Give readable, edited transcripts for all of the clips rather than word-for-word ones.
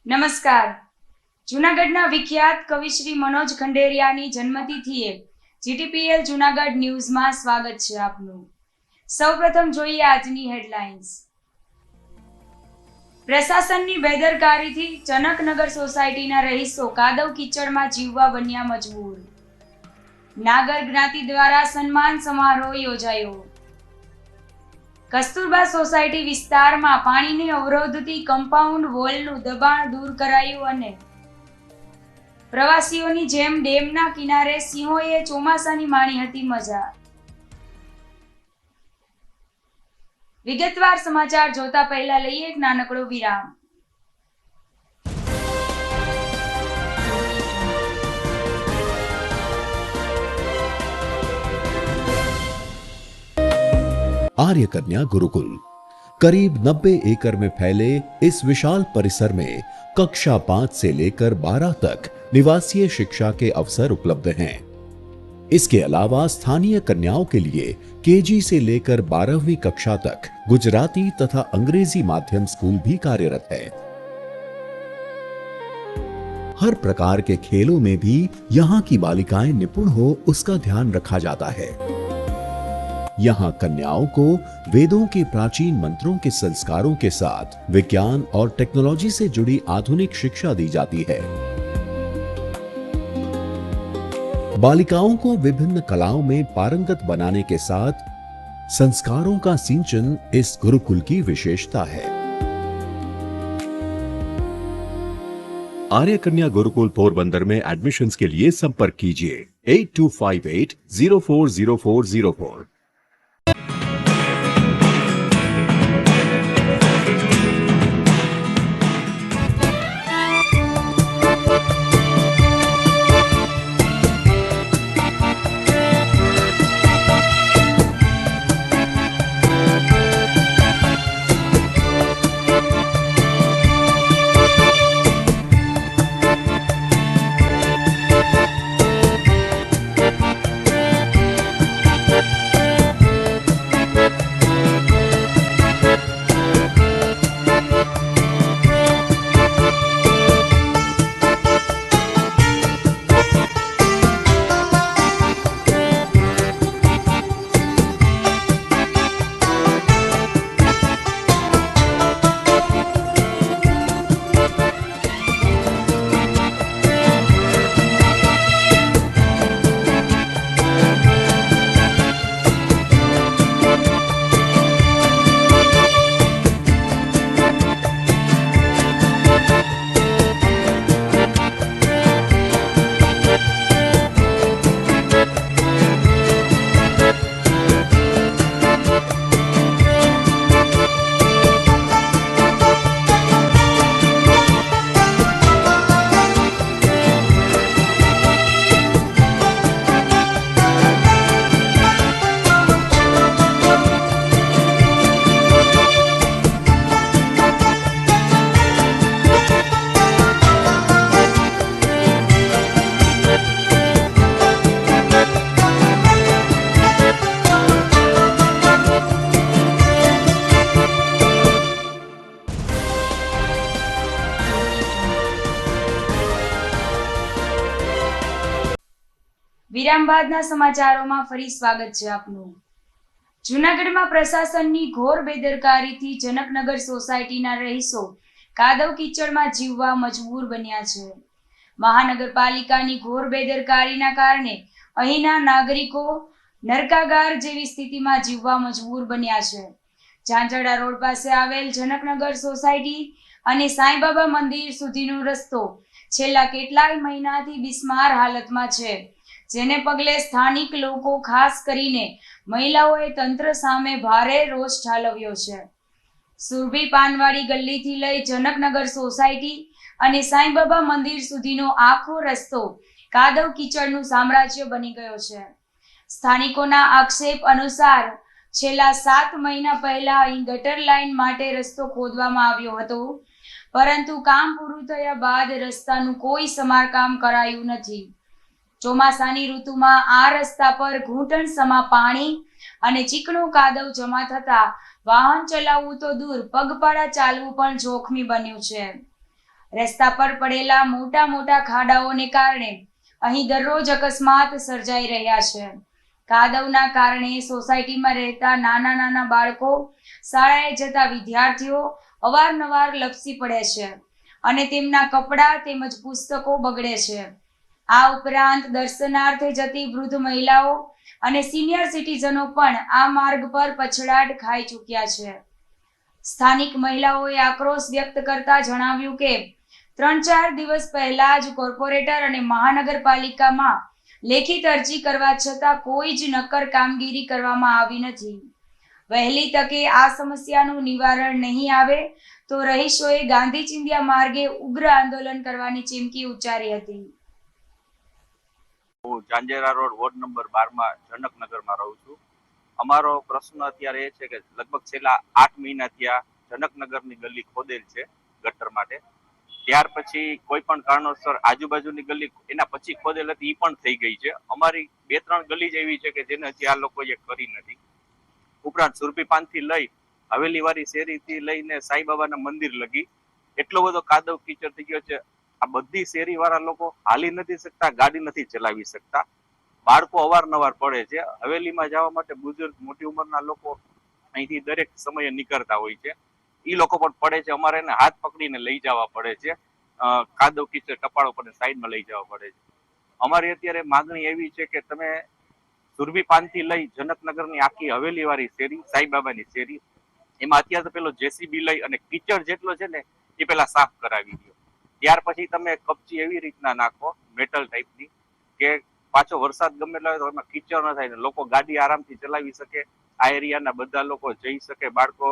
નમસ્કાર. જૂનાગઢના વિખ્યાત કવિશ્રી મનોજ ખંડેરિયાની જન્મતિથિએ જીટીપીએલ જૂનાગઢ ન્યૂઝમાં સ્વાગત છે આપનું. સૌપ્રથમ જોઈએ આજની હેડલાઇન્સ. પ્રશાસનની બેદરકારીથી જનકનગર સોસાયટીના રહીશો કાદવ કીચડમાં જીવવા બન્યા મજબૂર. નાગર જ્ઞાતિ દ્વારા સન્માન સમારોહ યોજાયો. કસ્તુરબા સોસાયટી વિસ્તારમાં પાણીની અવરોધથી કમ્પાઉન્ડ વોલનું દબાણ દૂર કરાયું અને પ્રવાસીઓની જેમ ડેમના કિનારે સિંહોએ ચોમાસાની માણી હતી મજા. વિગતવાર સમાચાર જોતા પહેલા લઈએ એક નાનકડો વિરામ. आर्य कन्या गुरुकुल करीब 90 एकड़ में फैले इस विशाल परिसर में कक्षा 5 से लेकर 12 तक निवासीय शिक्षा के अवसर उपलब्ध हैं। इसके अलावा स्थानीय कन्याओं के लिए केजी से लेकर 12वीं कक्षा तक गुजराती तथा अंग्रेजी माध्यम स्कूल भी कार्यरत है। हर प्रकार के खेलों में भी यहाँ की बालिकाएं निपुण हो उसका ध्यान रखा जाता है। यहाँ कन्याओं को वेदों के प्राचीन मंत्रों के संस्कारों के साथ विज्ञान और टेक्नोलॉजी से जुड़ी आधुनिक शिक्षा दी जाती है। बालिकाओं को विभिन्न कलाओं में पारंगत बनाने के साथ संस्कारों का सिंचन इस गुरुकुल की विशेषता है। आर्य कन्या गुरुकुल पोरबंदर में एडमिशन्स के लिए संपर्क कीजिए 8258040404। વિરામ બાદના સમાચારોમાં ફરી સ્વાગત છે આપનું. જૂનાગઢમાં પ્રશાસનની ઘોર બેદરકારીથી જનકનગર સોસાયટીના રહીશો કાદવ કીચડમાં જીવવા મજબૂર બન્યા છે. મહાનગરપાલિકાની ઘોર બેદરકારીના કારણે અહીંના નાગરિકો નરકાગાર જેવી સ્થિતિમાં જીવવા મજબૂર બન્યા છે. ઝાંઝરડા રોડ પાસે આવેલ જનકનગર સોસાયટી અને સાંઈબાબા મંદિર સુધીનો રસ્તો છેલ્લા કેટલાય મહિનાથી બિસ્માર હાલતમાં છે, જેને પગલે સ્થાનિક લોકો ખાસ કરીને મહિલાઓએ તંત્ર સામે ભારે રોષ ઠાલવ્યો છે. સુરભી પાનવાડી ગલ્લીથી લઈ જનકનગર સોસાયટી અને સાંઈબાબા મંદિર સુધીનો આખો રસ્તો કાદવ કીચડનું સામ્રાજ્ય બની ગયો છે. સ્થાનિકોના આક્ષેપ અનુસાર છેલ્લા 7 મહિના પહેલા અહીં ગટર લાઇન માટે રસ્તો ખોદવામાં આવ્યો હતો, પરંતુ કામ પૂરું થયા બાદ રસ્તાનું કોઈ સમારકામ કરાયું નથી. ચોમાસાની ઋતુમાં આ રસ્તા પર ઘૂંટણ સમા પાણી અને ચીકણો કાદવ જમા થતા વાહન ચલાવવું તો દૂર પગપાળા ચાલવું પણ જોખમી બન્યું છે. રસ્તા પર પડેલા મોટા મોટા ખાડાઓને કારણે અહીં દરરોજ અકસ્માત સર્જાઈ રહ્યા છે. કાદવના કારણે સોસાયટીમાં રહેતા નાના નાના બાળકો, શાળાએ જતા વિદ્યાર્થીઓ અવારનવાર લપસી પડે છે અને તેમના કપડાં તેમજ પુસ્તકો બગડે છે. આ ઉપરાંત દર્શનાર્થે જતી વૃદ્ધ મહિલાઓ અને સિનિયર સિટીઝનો પણ આ માર્ગ પર પછડાટ ખાઈ ચૂક્યા છે. સ્થાનિક મહિલાઓએ આક્રોશ વ્યક્ત કરતા જણાવ્યું કે 3-4 દિવસ પહેલા જ કોર્પોરેટર અને મહાનગરપાલિકામાં લેખિત અરજી કરવા છતાં કોઈ જ નક્કર કામગીરી કરવામાં આવી નથી. વહેલી તકે આ સમસ્યાનું નિવારણ નહીં આવે તો રહીશોએ ગાંધી ચિંધ્યા માર્ગે ઉગ્ર આંદોલન કરવાની ચીમકી ઉચ્ચારી હતી. હું જાંજેરા રોડ વોર્ડ નંબર 12 જનકનગરમાં રહું છું. અમારો પ્રશ્ન અત્યારે એ છે કે લગભગ છેલ્લા 8 મહિનાથી આ જનકનગરની ગલી ખોદેલ છે ગટર માટે. ત્યાર પછી કોઈ પણ કારણોસર આજુબાજુની ગલી એના પછી ખોદેલ હતી એ પણ થઈ ગઈ છે. અમારી 2-3 ગલી જ એવી છે કે જેને હજી આ લોકોએ કરી નથી. ઉપરાંત સુરભીપાનથી લઈ હવેલીવાળી શેરીથી લઈને સાંઈબાબાના મંદિર લગી એટલો બધો કાદવ કીચડ થઈ ગયો છે. આ બધી શેરીવાળા લોકો હાલી નથી શકતા, ગાડી નથી ચલાવી શકતા. બાળકો અવારનવાર પડે છે. હવેલીમાં જવા માટે બુઝુર્ગ મોટી ઉંમરના લોકો અહીંથી દરેક સમયે નીકળતા હોય છે. એ લોકો પણ પડે છે. અમારે એને હાથ પકડીને લઈ જવા પડે છે. કાદવ કીચડ ટપાળો પર સાઈડમાં લઈ જવા પડે છે. અમારી અત્યારે માગણી એવી છે કે તમે સુરભીપાનથી લઈ જનકનગરની આખી હવેલીવાળી શેરી, સાંઈબાબાની શેરી, એમાં અત્યારે તો પેલો જેસીબી લઈ અને કીચડ જેટલો છે ને એ પેલા સાફ કરાવી દો. ત્યાર પછી તમે કપચી એવી રીતના નાખો મેટલ ટાઈપની કે પાછો વરસાદ ગમે એટલો હોય તો એમાં કીચડ ન થાય ને લોકો ગાડી આરામથી ચલાવી શકે. આ એરિયાના બધા લોકો જઈ શકે, બાળકો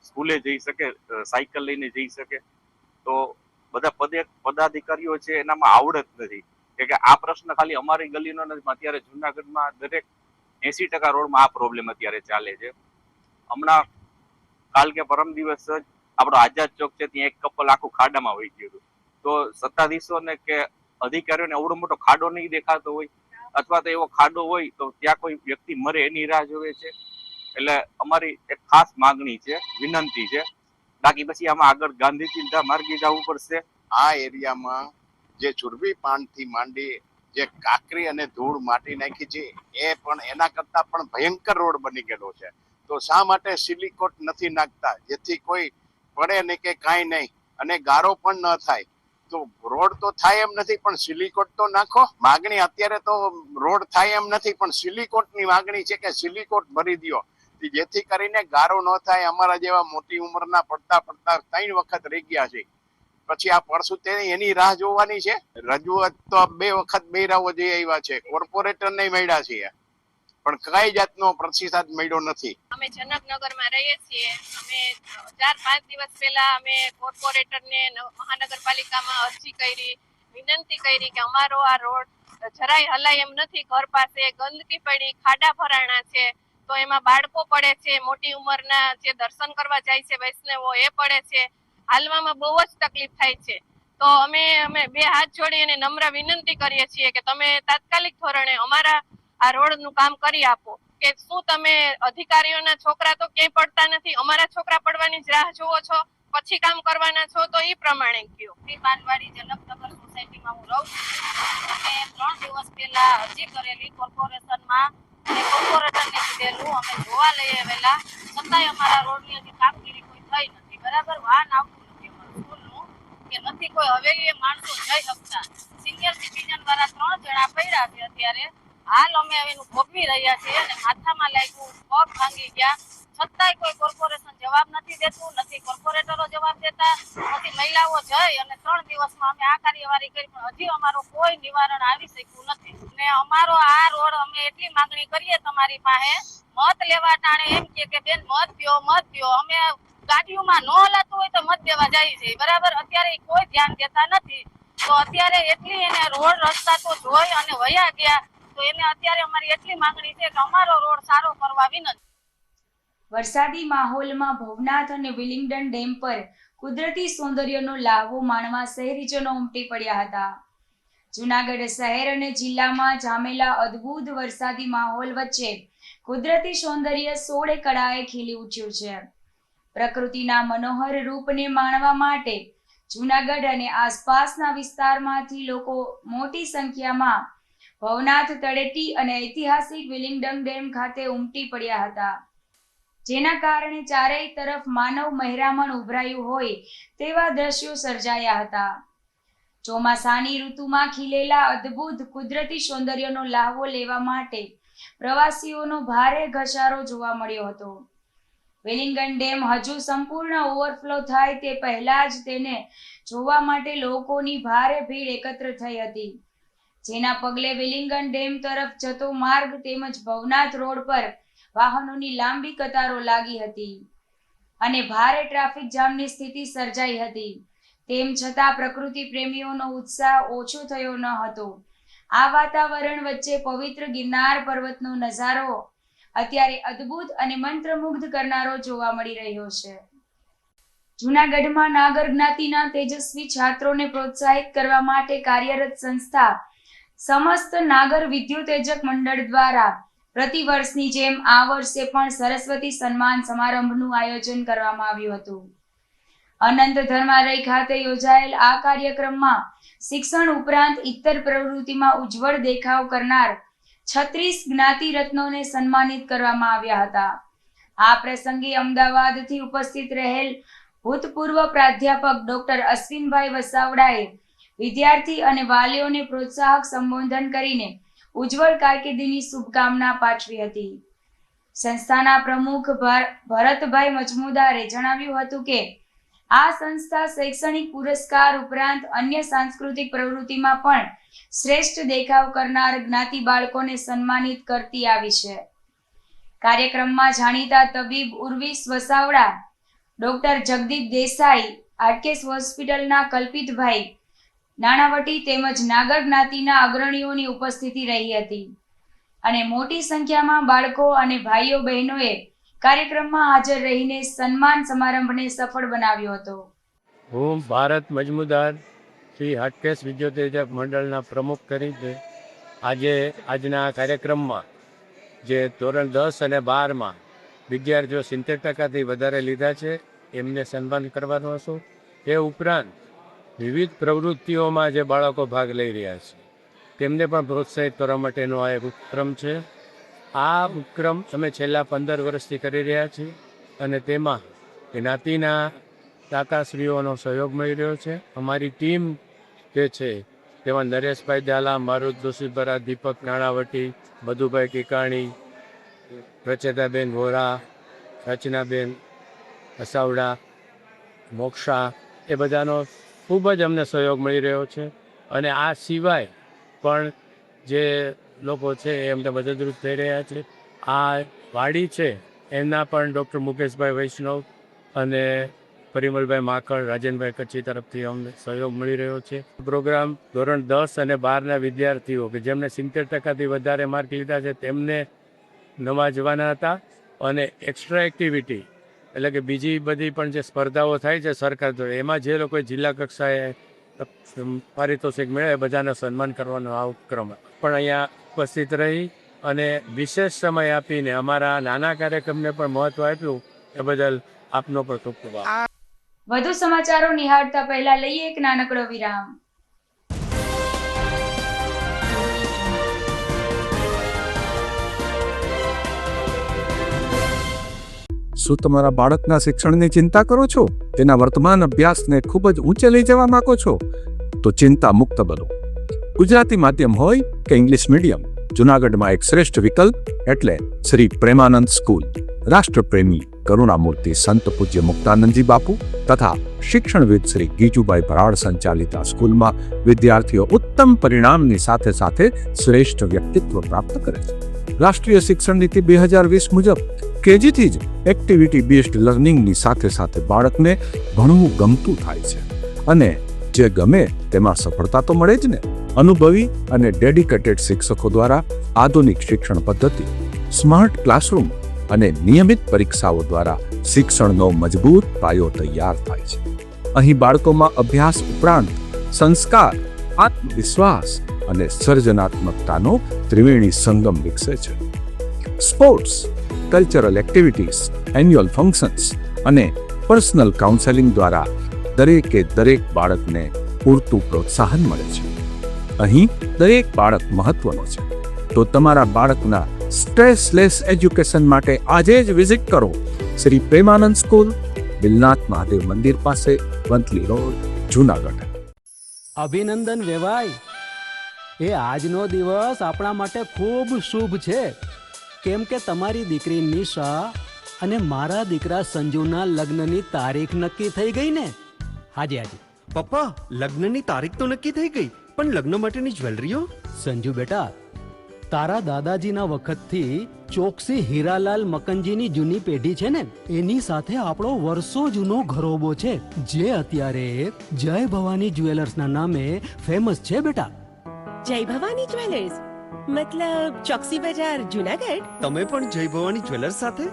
સ્કૂલે જઈ શકે, સાયકલ લઈને જઈ શકે. તો બધા પદાધિકારીઓ છે એનામાં આવડત નથી કે આ પ્રશ્ન ખાલી અમારી ગલીનો નથી. અત્યારે જુનાગઢમાં દરેક 80% રોડમાં આ પ્રોબ્લેમ અત્યારે ચાલે છે. હમણાં કાલ કે પરમ દિવસ જ આપણો આઝાદ ચોક છે ત્યાં એક કપલ આખું ખાડામાં વહી ગયું હતું. તો સત્તાધીશોને કે અધિકારીઓને એવડો મોટો ખાડો નહીં દેખાતો હોય અથવા તો એવો ખાડો હોય તો ત્યાં કોઈ વ્યક્તિ મરે એની રાહ જોવે છે. એટલે અમારી એક ખાસ માગણી છે, વિનંતી છે. બાકી પછી આમાં આગળ ગાંધી ચિંધ્યા માર્ગે જવું પડશે. આ એરિયામાં જે સુરભીપાનથી માંડી જે કાંકરી અને ધૂળ માટી નાખી છે એ પણ એના કરતા પણ ભયંકર રોડ બની ગયેલો છે. તો શા માટે સિલિકોટ નથી નાખતા જેથી કોઈ પડે નહીં કે કાંઈ નહીં અને ગારો પણ ન થાય? તો રોડ તો થાય એમ નથી પણ સિલિકોટ તો નાખો. માગણી અત્યારે તો રોડ થાય એમ નથી પણ સિલિકોટની માગણી છે કે સિલિકોટ ભરી દો જેથી કરીને ગારો ન થાય. અમારા જેવા મોટી ઉંમરના પડતા 3 વખત રહી ગયા છે. પછી આ પડશું એની રાહ જોવાની છે. રજૂઆત તો 2 વખત બેરાવો જઈ આવ્યા છે, કોર્પોરેટર ને મળ્યા છીએ પણ કઈ જાતનો પ્રતિસાદ મળ્યો નથી. અમે જનકનગરમાં રહીએ છીએ. અમે 4-5 દિવસ પહેલા અમે કોર્પોરેટરને મહાનગરપાલિકામાં અરજી કરી, વિનંતી કરી કે અમારો આ રોડ જરાય હલાય એમ નથી. ઘર પાસે ગંદકી પડી, ખાડા ભરાણા છે તો એમાં બાળકો પડે છે, મોટી ઉંમરના જે દર્શન કરવા જાય છે વૈષ્ણવો એ પડે છે. હાલવામાં બહુ જ તકલીફ થાય છે. તો અમે 2 હાથ જોડી અને નમ્ર વિનંતી કરીએ છીએ કે તમે તાત્કાલિક ધોરણે અમારા આ રોડનું કામ કરી આપો. કે શું તમે અધિકારીઓના છોકરા તો ક્યાંય પડતા નથી, અમારા છોકરા પડવાની જ રાહ જોવો છો, પછી કામ કરવાના છો તો એ પ્રમાણે કયો. પાનવાડી જનકનગર સોસાયટીમાં હું રહું છું અને 3 દિવસ પહેલા અરજી કરેલી કોર્પોરેશનમાં અને કોર્પોરેટરને કીધેલું અમે જોવા લઈ આવેલા છતાંય અમારા રોડની હજી કામગીરી કોઈ થઈ નથી. બરાબર વાહન આવતું નથી અમારું સ્કૂલનું કે નથી કોઈ હવેલીએ માણસો જઈ શકતા. સિનિયર સિટીઝન વાળા 3 જણા પડ્યા છે અત્યારે. હાલ અમે એનું ભોગવી રહ્યા છીએ અને માથામાં લાગ્યું, પગ ભાંગી ગયા, છતાંય કોઈ કોર્પોરેશન જવાબ નથી દેતું, નથી કોર્પોરેટરો જવાબ દેતા, નથી મહિલાઓ જઈ અને 3 દિવસમાં અમે આ કાર્યવાહી કરી પણ હજી અમારો કોઈ નિવારણ આવી શક્યું નથી. ને અમારો આ રોડ અમે એટલી માંગણી કરીએ તમારી પાસે, મત લેવા ટાણે એમ કે બેન મત દ્યો. અમે ગાડીઓમાં ન હલાતું હોય તો મત દેવા જાય છે, બરાબર. અત્યારે કોઈ ધ્યાન દેતા નથી. તો અત્યારે એટલી એને રોડ રસ્તા તો જોઈ અને વયા ગયા. તો એને અત્યારે અમારી એટલી માંગણી છે કે અમારો રોડ સારો કરવા વિનંતી. વરસાદી માહોલમાં ભવનાથ અને વિલિંગડન ડેમ પર કુદરતી સૌંદર્યનો લાહવો માણવા શહેરીજનો ઉમટી પડ્યા હતા. જૂનાગઢ શહેર અને જિલ્લામાં જામેલા અદ્ભુત વરસાદી માહોલ વચ્ચે કુદરતી સૌંદર્ય 16 કળાએ ખીલી ઉઠ્યું છે. પ્રકૃતિના મનોહર રૂપને માણવા માટે જૂનાગઢ અને આસપાસના વિસ્તારમાંથી લોકો મોટી સંખ્યામાં ભવનાથ તળેટી અને ઐતિહાસિક વિલિંગડન ડેમ ખાતે ઉમટી પડ્યા હતા, જેના કારણે ચારેય તરફ માનવ મહેરામણ ઉભરાયું હોય તેવા દ્રશ્યો સર્જાયા હતા. ચોમાસાની ઋતુમાં ખીલેલા અદ્ભુત કુદરતી સૌંદર્યનો લાહવો લેવા માટે પ્રવાસીઓનો ભારે ઘસારો જોવા મળ્યો હતો. વિલિંગડન ડેમ હજુ સંપૂર્ણ ઓવરફ્લો થાય તે પહેલા જ તેને જોવા માટે લોકોની ભારે ભીડ એકત્ર થઈ હતી, જેના પગલે વિલિંગડન ડેમ તરફ જતો માર્ગ તેમજ ભવનાથ રોડ પર વાહનોની લાંબી કતારો લાગી હતી અને ભારે ટ્રાફિક જામની સ્થિતિ સર્જાઈ હતી. તેમ છતાં પ્રકૃતિ પ્રેમીઓનો ઉત્સાહ ઓછો થયો ન હતો. આ વાતાવરણ વચ્ચે પવિત્ર ગિરનાર પર્વતનો નજારો અત્યારે અદ્ભુત અને મંત્રમુગ્ધ કરનારો જોવા મળી રહ્યો છે. જૂનાગઢમાં નાગર જ્ઞાતિના તેજસ્વી છાત્રોને પ્રોત્સાહિત કરવા માટે કાર્યરત સંસ્થા સમસ્ત નાગર વિદ્યુતેજક મંડળ દ્વારા પ્રતિવર્ષની જેમ આ વર્ષે પણ સરસ્વતી સન્માન સમારંભનું આયોજન કરવામાં આવ્યું હતું. અનંત ધર્માલય ખાતે યોજાયેલ આ કાર્યક્રમમાં શિક્ષણ ઉપરાંત ઇતર પ્રવૃત્તિમાં ઉજ્જવળ દેખાવ કરનાર 36 જ્ઞાતિ રત્નોને સન્માનિત કરવામાં આવ્યા હતા. આ પ્રસંગે અમદાવાદથી ઉપસ્થિત રહેલ ભૂતપૂર્વ પ્રાધ્યાપક ડોક્ટર અશ્વિનભાઈ વસાવડાએ વિદ્યાર્થી અને વાલીઓને પ્રોત્સાહક સંબોધન કરીને ઉજ્જવળ કારકિર્દીની શુભકામના પાઠવી હતી. સંસ્થાના પ્રમુખ ભરતભાઈ મજમુદારે જણાવ્યું હતું કે આ સંસ્થા શૈક્ષણિક પુરસ્કાર ઉપરાંત અન્ય સાંસ્કૃતિક પ્રવૃત્તિમાં પણ શ્રેષ્ઠ દેખાવ કરનાર જ્ઞાતિ બાળકોને સન્માનિત કરતી આવી છે. કાર્યક્રમમાં જાણીતા તબીબ ઉર્વિશ વસાવડા, ડોક્ટર જગદીપ દેસાઈ, આરકેએસ હોસ્પિટલના કલ્પિતભાઈ નાણાવટી તેમજ નાગર જ્ઞાતિના અગ્રણીઓની ઉપસ્થિતિ રહી હતી અને મોટી સંખ્યામાં બાળકો અને ભાઈઓ બહેનોએ કાર્યક્રમમાં હાજર રહીને સન્માન સમારંભને સફળ બનાવ્યો હતો. હું ભારત મજમુદાર શ્રી આરકેએસ વિદ્યુતેજક મંડળના પ્રમુખ તરીકે આજના કાર્યક્રમમાં જે ધોરણ 10 અને 12માં વિદ્યાર્થીઓ 70% વધારે લીધા છે એમને સન્માન કરવાનો છું. એ ઉપરાંત વિવિધ પ્રવૃત્તિઓમાં જે બાળકો ભાગ લઈ રહ્યા છે તેમને પણ પ્રોત્સાહિત કરવા માટેનો આ એક ઉપક્રમ છે. આ ઉપક્રમ અમે છેલ્લા 15 વર્ષથી કરી રહ્યા છીએ અને તેમાં જ્ઞાતિના દાતાશ્રીઓનો સહયોગ મળી રહ્યો છે. અમારી ટીમ જે છે તેમાં નરેશભાઈ ઝાલા, મારુત દોશીપરા, દીપક નાણાવટી, મધુભાઈ કિકાણી, રચેતાબેન વોરા, રચનાબેન અસાવડા, મોક્ષા, એ બધાનો ખૂબ જ અમને સહયોગ મળી રહ્યો છે. અને આ સિવાય પણ જે લોકો છે એ અમને મદદરૂપ થઈ રહ્યા છે. આ વાડી છે એમના પણ ડૉક્ટર મુકેશભાઈ વૈષ્ણવ અને પરિમલભાઈ માકડ, રાજનભાઈ કચ્છી તરફથી અમને સહયોગ મળી રહ્યો છે. પ્રોગ્રામ ધોરણ 10 અને 12ના વિદ્યાર્થીઓ કે જેમને 70%થી વધારે માર્ક લીધા છે તેમને નવાજવાના હતા અને એક્સ્ટ્રા એક્ટિવિટી એટલે કે બીજી બધી પણ જે સ્પર્ધાઓ થાય છે સરકાર દ્વારા એમાં જે લોકોએ જિલ્લા કક્ષાએ પારિતોષિક મેળવે બધાને સન્માન કરવાનો આ ઉપક્રમ પણ અહીંયા ઉપસ્થિત રહી અને વિશેષ સમય આપીને અમારા નાના કાર્યક્રમને પણ મહત્વ આપ્યું એ બદલ આપનો પણ ખૂબ ખૂબ આભાર. વધુ સમાચારો નિહાળતા પહેલા લઈએ એક નાનકડો વિરામ. શું તમારા બાળકના શિક્ષણની ચિંતા કરો છો? તેના વર્તમાન અભ્યાસને ખૂબ જ ઊંચે લઈ જવા માંગો છો? તો ચિંતા મુક્ત બનો. ગુજરાતી માધ્યમ હોય કે ઇંગ્લિશ મીડિયમ, જૂનાગઢમાં એક શ્રેષ્ઠ વિકલ્પ એટલે શ્રી પ્રેમાનંદ સ્કૂલ. રાષ્ટ્રપ્રેમી કરુણામૂર્તિ સંત પૂજ્ય મુક્તાનંદજી બાપુ તથા શિક્ષણવિદ શ્રી ગીજુભાઈ ભરાડ સંચાલિત આ સ્કૂલમાં વિદ્યાર્થીઓ ઉત્તમ પરિણામની સાથે સાથે શ્રેષ્ઠ વ્યક્તિત્વ પ્રાપ્ત કરે છે. રાષ્ટ્રીય શિક્ષણ નીતિ 2020 મુજબ કેજીથી જ એક્ટિવિટી બેઝડ લર્નિંગની સાથે સાથે બાળકને ભણવું ગમતું થાય છે અને જે ગમે તેમાં સફળતા તો મળે જ ને. અનુભવી અને ડેડિકેટેડ શિક્ષકો દ્વારા આધુનિક શિક્ષણ પદ્ધતિ, સ્માર્ટ ક્લાસરૂમ અને નિયમિત પરીક્ષાઓ દ્વારા શિક્ષણનો મજબૂત પાયો તૈયાર થાય છે. અહીં બાળકોમાં અભ્યાસ ઉપરાંત સંસ્કાર, આત્મવિશ્વાસ અને સર્જનાત્મકતાનો ત્રિવેણી સંગમ વિકસે છે. Sports, cultural activities, annual functions અને પર્સનલ કાઉન્સેલિંગ દ્વારા દરેક બાળકને પૂરતું પ્રોત્સાહન મળે છે. અહીં દરેક બાળક મહત્વનો છે. તો તમારા બાળકના સ્ટ્રેસલેસ એજ્યુકેશન માટે આજે જ વિઝિટ કરો શ્રી પ્રેમાનંદ સ્કૂલ, બિલનાથ મહાદેવ મંદિર પાસે, વંથલી રોડ, જુનાગઢ. અભિનંદન વેવાઈ, એ આજનો દિવસ આપણા માટે ખૂબ શુભ છે, કેમ કે તમારી દીકરી નિશા અને મારા દીકરા સંજુના લગ્નની તારીખ નક્કી થઈ ગઈ ને. હાજી હાજી પપ્પા, લગ્નની તારીખ તો નક્કી થઈ ગઈ, પણ લગ્ન માટેની જ્વેલરીઓ? સંજુ બેટા, તારા દાદાજીના વખતથી ચોકસી હીરાલાલ મકનજીની જૂની પેઢી છે ને, એની સાથે આપણો વર્ષો જૂનો ઘરોબો છે, જે અત્યારે જય ભવાની જ્વેલર્સના નામે ફેમસ છે બેટા. જય ભવાની જ્વેલર્સ મતલબ ચોકસી બજાર, જુનાગઢ? તમે પણ જય ભવાની જ્વેલર્સ સાથે?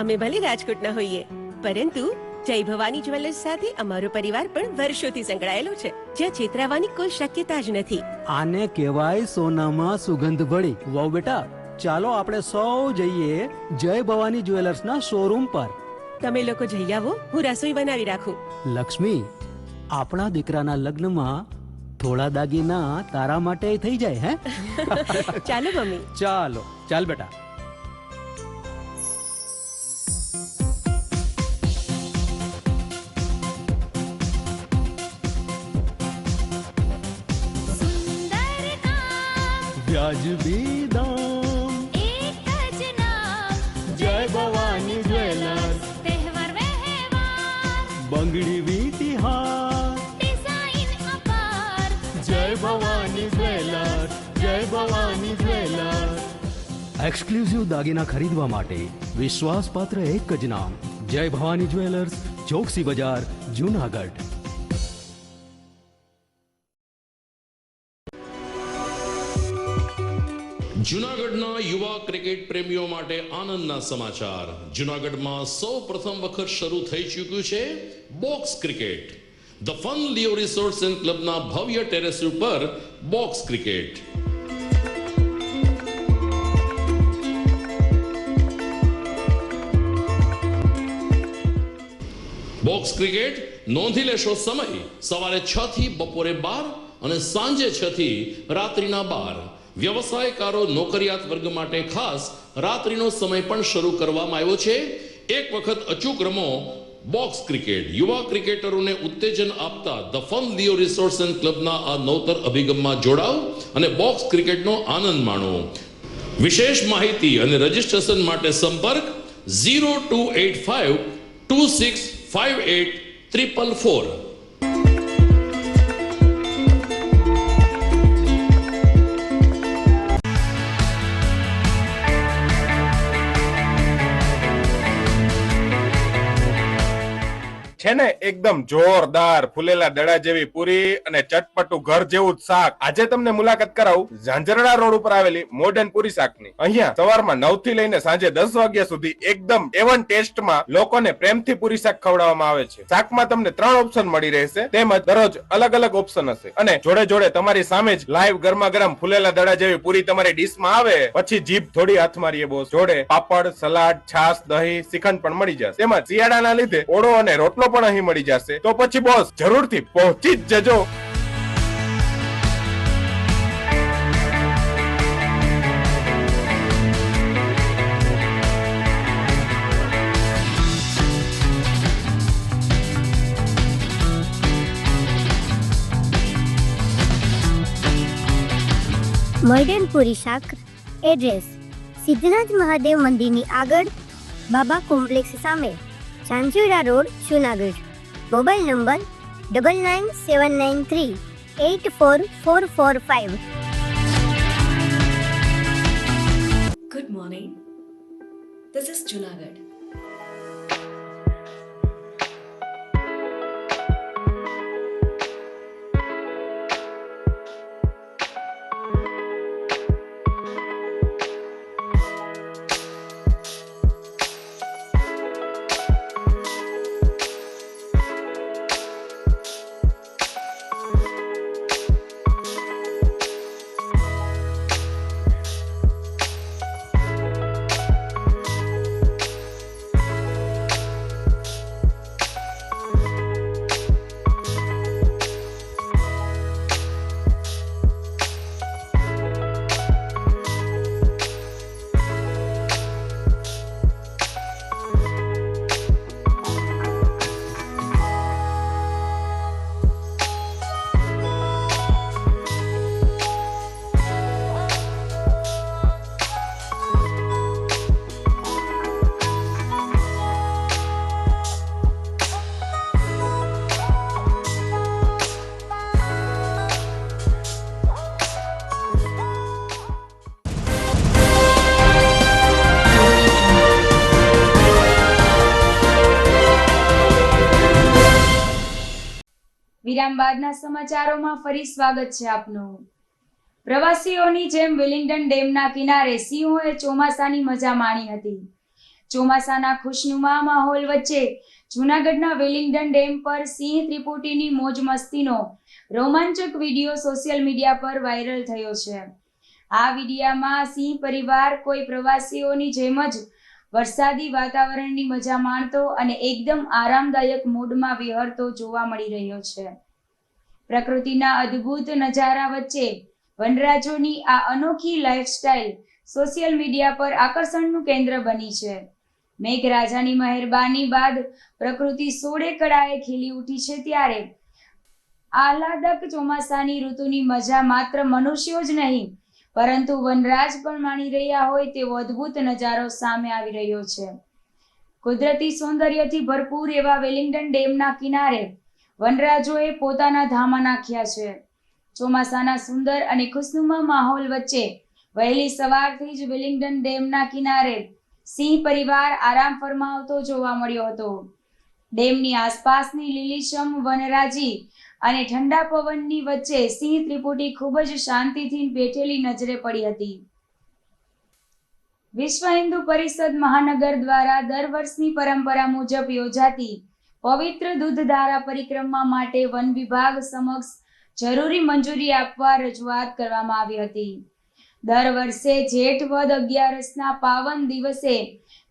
અમે ભલે રાજકોટના હોઈએ, પરંતુ જય ભવાની જ્વેલર્સ સાથે અમારો પરિવાર પણ વર્ષોથી સંકળાયેલો છે, જ્યાં છેતરાવાની કોઈ શક્યતા જ નથી. આને કહેવાય સોનામાં સુગંધ ભળી. વાવ બેટા, ચાલો આપણે સૌ જઈએ જય ભવાની જ્વેલર્સના શોરૂમ પર. તમે લોકો જઈ આવો, હું રસોઈ બનાવી રાખું. લક્ષ્મી, આપણા દીકરાના લગ્નમાં થોડા દાગીના તારા માટે થઈ જાય. હે ચાલો મમ્મી. ચાલો ચાલ બેટા. વ્યાજબી દામ, એક જ નામ, જય ભવાની જ્વેલર્સ. તહેવાર વ્યવહાર, બંગડી વીટી હાર, ડિઝાઇન અપાર, જય ભવાની જ્વેલર્સ, જય ભવાની જ્વેલર્સ. એક્સક્લુઝિવ દાગીના ખરીદવા માટે વિશ્વાસપાત્ર એક જ નામ, જય ભવાની જ્વેલર્સ, ચોકસી બજાર, જુનાગઢ. જૂનાગઢના યુવા ક્રિકેટ પ્રેમીઓ માટે આનંદના સમાચાર. જૂનાગઢમાં સૌ પ્રથમ વખત શરૂ થઈ ચૂક્યું છે box cricket. The fun Leo resorts and ક્લબના ભવ્ય ટેરેસ ઉપર બોક્સ ક્રિકેટ. બોક્સ ક્રિકેટ નોંધી લેશો સમય સવારે 6 થી બપોરે 12 અને સાંજે 6 થી રાત્રિના 12. વ્યવસાયકારો, નોકરિયાત વર્ગ માટે ખાસ રાત્રિનો સમય પણ શરૂ કરવામાં આવ્યો છે. એક વખત અચૂક રમો બોક્સ ક્રિકેટ. યુવા ક્રિકેટરોને ઉત્તેજન આપતા the fun Leo resorts and ક્લબના આ નવતર અભિગમમાં જોડાઓ અને બોક્સ ક્રિકેટનો આનંદ માણો. વિશેષ માહિતી અને રજીસ્ટ્રેશન માટે સંપર્ક 0285 2658 444. છે ને એકદમ જોરદાર ફૂલેલા દડા જેવી પૂરી અને ચટપટું ઘર જેવું જ શાક. આજે તમને મુલાકાત કરાવું ઝાંઝરડા રોડ ઉપર આવેલી મોડર્ન પૂરી શાકની. અહીંયા સવારમાં 9 થી લઈને સાંજે 10 વાગ્યા સુધી એકદમ એવન ટેસ્ટમાં લોકોને પ્રેમથી પૂરી શાક ખવડાવવામાં આવે છે. શાકમાં તમને 3 ઓપ્શન મળી રહેશે, તેમજ દરરોજ અલગ અલગ ઓપ્શન હશે, અને જોડે જોડે તમારી સામે જ લાઈવ ગરમા ગરમ ફૂલેલા દડા જેવી પૂરી તમારી ડીશમાં આવે પછી જીભ થોડી હાથ મારીએ બોસ. જોડે પાપડ, સલાડ, છાશ, દહીં, શ્રીખંડ પણ મળી જશે. તેમજ શિયાળાના લીધે ઓળો અને રોટલો પણ અહીં મળી જશે. તો પછી બોસ જરૂરથી પહોંચી જ જજો. મોડર્ન પૂરી શાક. એડ્રેસ સિદ્ધનાથ મહાદેવ મંદિરની આગળ, બાબા કોમ્પ્લેક્સ સામે, Chanchura road, Junagadh. Mobile number 9979384445. Good morning. This is Junagadh. વિરામ બાદના સમાચારોમાં ફરી સ્વાગત છે આપનું. પ્રવાસીઓની જેમ વેલિંગટન ડેમના કિનારે સિંહોએ ચોમાસાની મજા માણી હતી. ચોમાસાના ખુશનુમા માહોલ વચ્ચે જૂનાગઢના વેલિંગટન ડેમ પર સિંહ ત્રિપુટીની મોજ મસ્તીનો રોમાંચક વિડીયો સોશિયલ મીડિયા પર વાયરલ થયો છે. આ વિડીયામાં સિંહ પરિવાર કોઈ પ્રવાસીઓની જેમ જ વરસાદી વાતાવરણની મજા માણતો અને એકદમ આરામદાયક મૂડમાં વિહરતો જોવા મળી રહ્યો છે. પ્રકૃતિના અદ્ભુત નજારા વચ્ચે વનરાજોની આ અનોખી લાઇફસ્ટાઇલ સોશિયલ મીડિયા પર આકર્ષણનું કેન્દ્ર બની છે. મેઘરાજાની મહેરબાની બાદ પ્રકૃતિ સોળે કળાએ ખીલી ઉઠી છે, ત્યારે આહલાદક ચોમાસાની ઋતુની મજા માત્ર મનુષ્યો જ નહીં પરંતુ વનરાજ પણ માણી રહ્યા હોય તેવો અદ્ભુત નજારો સામે આવી રહ્યો છે. કુદરતી સૌંદર્યથી ભરપૂર એવા વેલિંગટન ડેમના કિનારે વનરાજોએ પોતાના ધામા નાખ્યા છે. ચોમાસાના સુંદર અને ખુશનુમા માહોલ વચ્ચે વહેલી સવારથી જ વેલિંગટન ડેમના કિનારે સિંહ પરિવાર આરામ ફરમાવતો જોવા મળ્યો હતો. ડેમની આસપાસની લીલીછમ વનરાજી અને ઠંડા પવનની વચ્ચે સિંહ ત્રિપુટી ખૂબ જ શાંતિથી બેઠેલી નજરે પડી હતી. વિશ્વ હિન્દુ પરિષદ મહાનગર દ્વારા દર વર્ષની પરંપરા મુજબ યોજાતી પવિત્ર દૂધધારા પરિક્રમા માટે વન વિભાગ સમક્ષ જરૂરી મંજૂરી આપવા રજૂઆત કરવામાં આવી હતી. દર વર્ષે જેઠ વદ 11ના પાવન દિવસે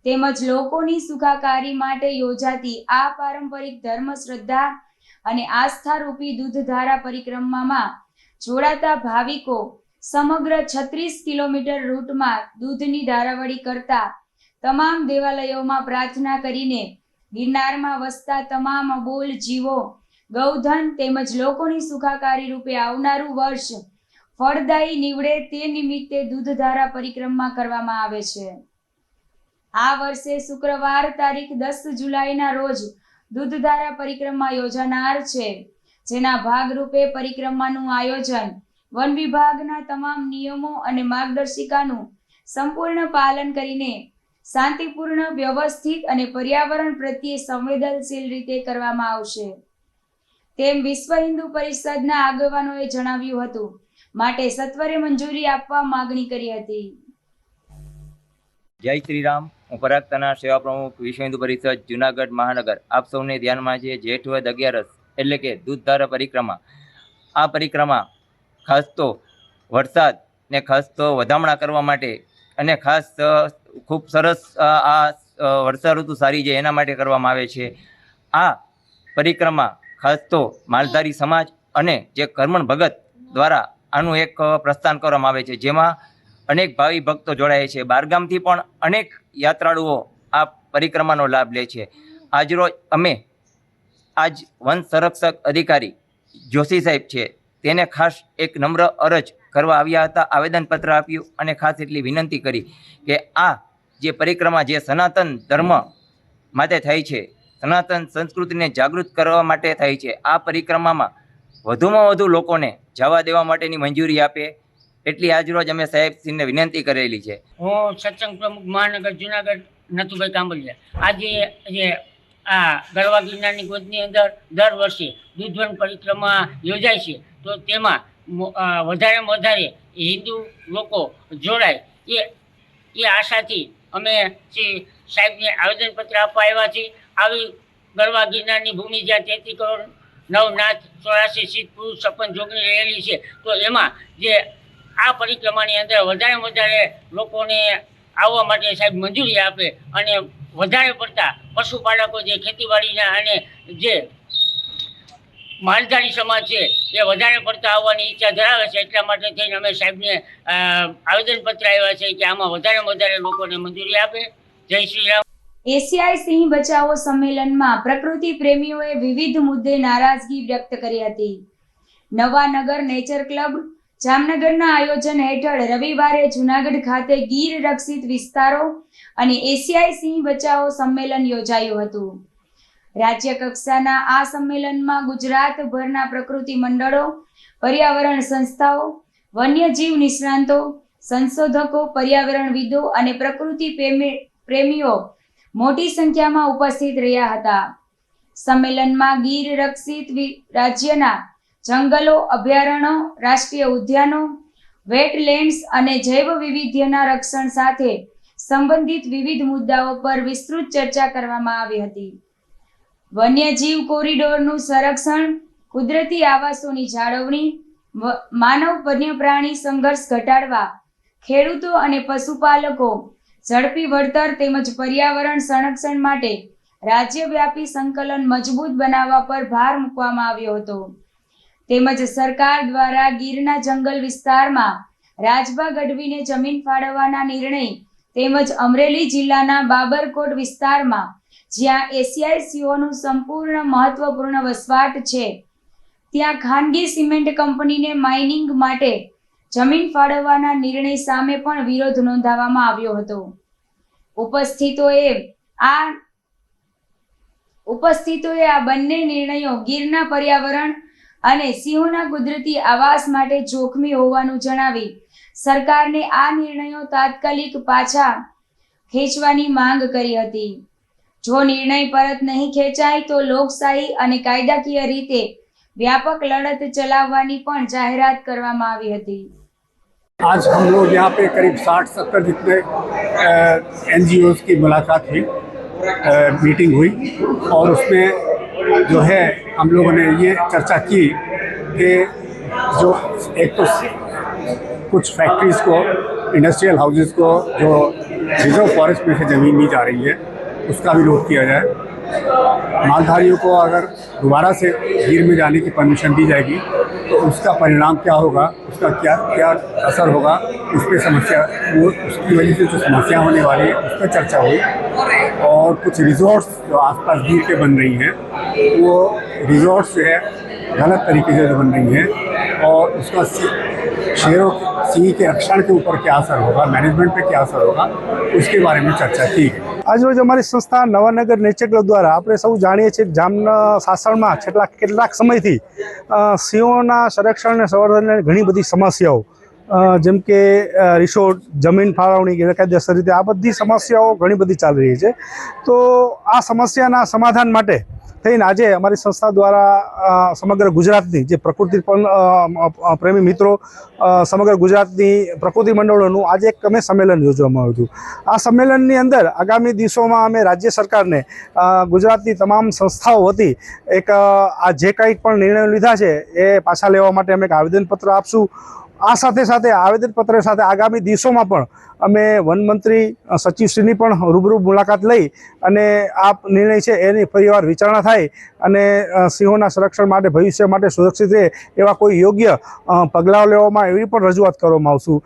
તેમજ લોકોની સુખાકારી માટે યોજાતી આ પારંપરિક ધર્મ શ્રદ્ધા અને આસ્થા રૂપી દૂધધારા પરિક્રમામાં જોડાતા ભાવિકો સમગ્ર 36 કિલોમીટર રૂટમાં દૂધની ધારાવડી કરતા તમામ દેવાલયોમાં પ્રાર્થના કરીને ગિરનારમાં વસતા તમામ અબોલ જીવો, ગૌધન તેમજ લોકોની સુખાકારી રૂપે આવનારું વર્ષ ફળદાયી નીવડે તે નિમિત્તે દૂધધારા પરિક્રમા કરવામાં આવે છે. આ વર્ષે શુક્રવાર તારીખ 10 જુલાઈના રોજ દૂધધારા પરિક્રમા યોજાનાર છે, જેના ભાગરૂપે પરિક્રમાનું આયોજન વન વિભાગના તમામ નિયમો અને માર્ગદર્શિકાનું સંપૂર્ણ પાલન કરીને શાંતિપૂર્ણ, વ્યવસ્થિત અને પર્યાવરણ પ્રત્યે સંવેદનશીલ રીતે કરવામાં આવશે તેમ વિશ્વ હિન્દુ પરિષદના આગેવાનોએ જણાવ્યું હતું. માટે સત્વરે મંજૂરી આપવા માંગણી કરી હતી. જય શ્રી રામ. હું પરાગ તનાર, સેવા પ્રમુખ, વિશ્વ હિન્દુ પરિષદ જુનાગઢ મહાનગર. આપ સૌને ધ્યાનમાં છે જેઠ વદ 11 એટલે કે દૂધધારા પરિક્રમા. આ પરિક્રમા ખાસ તો વરસાદ ને ખાસ તો વધામણા કરવા માટે અને ખાસ ખૂબ સરસ આ વર્ષા ઋતુ સારી છે એના માટે કરવામાં આવે છે. આ પરિક્રમા ખાસ તો માલધારી સમાજ અને જે કર્મણ ભગત દ્વારા આનું એક પ્રસ્થાન કરવામાં આવે છે, જેમાં અનેક ભાવિ ભક્તો જોડાય છે. બહારગામથી પણ અનેક યાત્રાળુઓ આ પરિક્રમાનો લાભ લે છે. આજરોજ અમે આજ વન સંરક્ષક અધિકારી જોશી સાહેબ છે તેને ખાસ એક નમ્ર અરજ કરવા આવ્યા હતા, આવેદનપત્ર આપ્યું અને ખાસ એટલી વિનંતી કરી કે આ જે પરિક્રમા જે સનાતન ધર્મ માટે થાય છે, સનાતન સંસ્કૃતિને જાગૃત કરવા માટે થાય છે, આ પરિક્રમામાં વધુમાં વધુ લોકોને જવા દેવા માટેની મંજૂરી આપે એટલી આજરોજ અમે સાહેબશ્રીને વિનંતી કરેલી છે. હું સત્સંગ પ્રમુખ મહાનગર જુનાગઢ નથુભાઈ કાંબલિયા. આજે જે આ ગરવા ગિરનારની ગોદની અંદર દર વર્ષે દૂધવન પરિક્રમા યોજાય છે, તો તેમાં વધારેમાં વધારે હિન્દુ લોકો જોડાય એ આશાથી અમે શ્રી સાહેબને આવેદનપત્ર આપવા આવ્યા છીએ. આવી ગરવા ગિરનારની ભૂમિ જ્યાં 33 કરોડ નવનાથ 84 સિદ્ધ પુરુષ 56 જોગણી રહેલી છે, તો એમાં જે આ પરિક્રમાની અંદર વધારેમાં વધારે લોકોને આવવા માટે સાહેબ મંજૂરી આપે અને વધારે પડતા પશુપાલકો જે ખેતીવાડીના અને જે માલધારી સમાજ છે એ વધારે પડતા આવવાની ઈચ્છા ધરાવે છે. એટલા માટે થઈને અમે સાહેબને આવેદનપત્ર આવ્યા છે કે આમાં વધારેમાં વધારે લોકોને મંજૂરી આપે. જય શ્રી રામ. એશિયાઈ સિંહ બચાવો સંમેલનમાં પ્રકૃતિ પ્રેમીઓએ વિવિધ મુદ્દે નારાજગી વ્યક્ત કરી હતી. નવાનગર નેચર ક્લબ જામનગરના આયોજન હેઠળ રવિવારે જૂનાગઢ ખાતે ગીર રક્ષિત વિસ્તારો અને એશિયાઈ સિંહ બચાવો સંમેલન યોજાયું હતું. રાજ્ય કક્ષાના આ સંમેલનમાં ગુજરાતભરના પ્રકૃતિ મંડળો, પર્યાવરણ સંસ્થાઓ, વન્યજીવ નિષ્ણાંતો, સંશોધકો, પર્યાવરણવિદો અને પ્રકૃતિ પ્રેમીઓ મોટી સંખ્યામાં ઉપસ્થિત રહ્યા હતા. સંમેલનમાં ગીર રક્ષિત રાજ્યના જંગલો, અભયારણ્યો, રાષ્ટ્રીય ઉદ્યાનો, વેટલેન્ડ્સ અને જૈવ વિવિધ્યના રક્ષણ સાથે સંબંધિત વિવિધ મુદ્દાઓ પર વિસ્તૃત ચર્ચા કરવામાં આવી હતી. વન્યજીવ કોરિડોરનું સંરક્ષણ, કુદરતી આવાસોની જાળવણી, માનવ વન્ય પ્રાણી સંઘર્ષ ઘટાડવા, ખેડૂતો અને પશુપાલકો ઝડપી વળતર તેમજ પર્યાવરણ સંરક્ષણ માટે રાજ્યવ્યાપી સંકલન મજબૂત બનાવવા પર ભાર મૂકવામાં આવ્યો હતો. તેમજ સરકાર દ્વારા ગીરના જંગલ વિસ્તારમાં રાજબા ગઢવીને જમીન ફાળવવાના નિર્ણય તેમજ અમરેલી જિલ્લાના બાબરકોટ વિસ્તારમાં જ્યાં એશિયાઈ સિંહોનું સંપૂર્ણ મહત્વપૂર્ણ વસવાટ છે ત્યાં ખાનગી સિમેન્ટ કંપનીને માઇનિંગ માટે જમીન ફાળવવાના નિર્ણય સામે પણ વિરોધ નોંધાવવામાં આવ્યો હતો. ઉપસ્થિતોએ આ બંને નિર્ણયો ગીરના પર્યાવરણ અને સિંહોના કુદરતી આવાસ માટે જોખમી હોવાનું જણાવી સરકારને આ નિર્ણયો તાત્કાલિક પાછા ખેંચવાની માંગ કરી હતી. જો નિર્ણય પરત નહીં ખેંચાય તો લોકશાહી અને કાયદાકીય રીતે व्यापक लड़त चलावવાની પણ જાહેરાત કરવામાં આવી હતી. आज हम लोग यहाँ पे करीब 60-70 जितने NGOs की मुलाकात हुई, मीटिंग हुई और उसमें जो है हम लोगों ने ये चर्चा की कि जो एक तो कुछ फैक्ट्रीज़ को, इंडस्ट्रियल हाउसेस को जो रिजर्व फॉरेस्ट में से ज़मीन दी जा रही है उसका विरोध किया जाए. मालधारियों को अगर दोबारा से गीर में जाने की परमिशन दी जाएगी तो उसका परिणाम क्या होगा, उसका क्या असर होगा, उस पर समस्या, वो उसकी वजह से जो समस्या होने वाली है उस पर चर्चा हुई. और कुछ रिजॉर्ट्स जो आसपास गीर के बन रही हैं वो रिजॉर्ट्स जो है गलत तरीके से जो बन रही हैं और उसका शेरों सिंह के रक्षण के ऊपर क्या असर होगा, मैनेजमेंट पे क्या असर होगा, उसके बारे में चर्चा की गई. आज रोज हमारी संस्था नवानगर नेचर क्लब द्वारा આપણે સૌ જાણીએ છીએ જામના સાસણમાં કેટલાક સમયથી સિંહોના સંરક્ષણ અને સંવર્ધનની ઘણી બધી સમસ્યાઓ જેમ કે રિસોર્ટ, જમીન ફાળવણી, ગેરકાયદેસર રીતે આ બધી સમસ્યાઓ ઘણી બધી ચાલી રહી છે. તો આ સમસ્યાના સમાધાન માટે થઈને આજે અમારી સંસ્થા દ્વારા સમગ્ર ગુજરાતની જે પ્રકૃતિ પ્રેમી મિત્રો સમગ્ર ગુજરાતની પ્રકૃતિ મંડળોનું આજે એક અમે સંમેલન યોજવામાં આવ્યું હતું. આ સંમેલનની અંદર આગામી દિવસોમાં અમે રાજ્ય સરકારને ગુજરાતની તમામ સંસ્થાઓ વતી એક આ જે કંઈ પણ નિર્ણયો લીધા છે એ પાછા લેવા માટે અમે એક આવેદનપત્ર આપશું. આ સાથે સાથે આવેદનપત્ર સાથે આગામી દિવસોમાં પણ અમે વનમંત્રી સચિવશ્રીની પણ રૂબરૂ મુલાકાત લઈ અને આ નિર્ણય છે એની ફરીવાર વિચારણા થાય અને સિંહોના સંરક્ષણ માટે ભવિષ્ય માટે સુરક્ષિત રહે એવા કોઈ યોગ્ય પગલાં લેવામાં એવી પણ રજૂઆત કરવામાં આવશું.